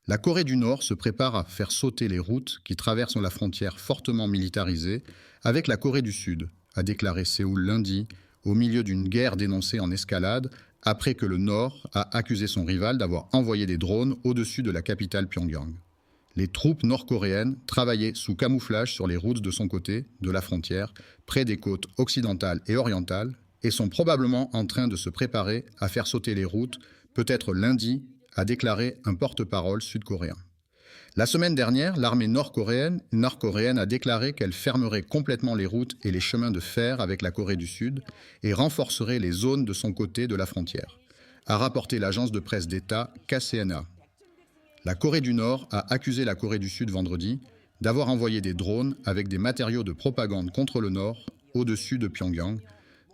La Corée du Nord se prépare à faire sauter les routes qui traversent la frontière fortement militarisée avec la Corée du Sud, a déclaré Séoul lundi, au milieu d'une guerre dénoncée en escalade, après que le Nord a accusé son rival d'avoir envoyé des drones au-dessus de la capitale Pyongyang. Les troupes nord-coréennes travaillaient sous camouflage sur les routes de son côté, de la frontière, près des côtes occidentales et orientales, et sont probablement en train de se préparer à faire sauter les routes, peut-être lundi, a déclaré un porte-parole sud-coréen. La semaine dernière, l'armée nord-coréenne a déclaré qu'elle fermerait complètement les routes et les chemins de fer avec la Corée du Sud et renforcerait les zones de son côté de la frontière, a rapporté l'agence de presse d'État KCNA. La Corée du Nord a accusé la Corée du Sud vendredi d'avoir envoyé des drones avec des matériaux de propagande contre le Nord au-dessus de Pyongyang,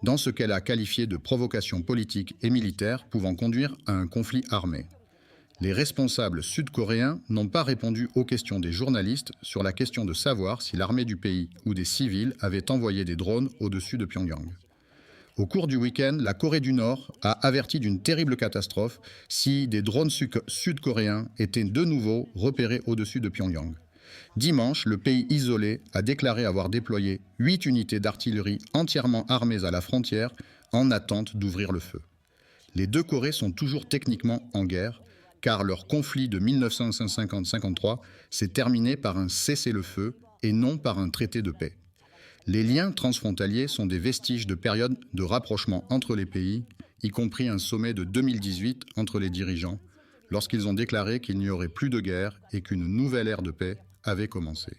dans ce qu'elle a qualifié de provocation politique et militaire pouvant conduire à un conflit armé. Les responsables sud-coréens n'ont pas répondu aux questions des journalistes sur la question de savoir si l'armée du pays ou des civils avaient envoyé des drones au-dessus de Pyongyang. Au cours du week-end, la Corée du Nord a averti d'une terrible catastrophe si des drones sud-coréens étaient de nouveau repérés au-dessus de Pyongyang. Dimanche, le pays isolé a déclaré avoir déployé 8 unités d'artillerie entièrement armées à la frontière en attente d'ouvrir le feu. Les deux Corées sont toujours techniquement en guerre, car leur conflit de 1950-53 s'est terminé par un cessez-le-feu et non par un traité de paix. Les liens transfrontaliers sont des vestiges de périodes de rapprochement entre les pays, y compris un sommet de 2018 entre les dirigeants, lorsqu'ils ont déclaré qu'il n'y aurait plus de guerre et qu'une nouvelle ère de paix avait commencé.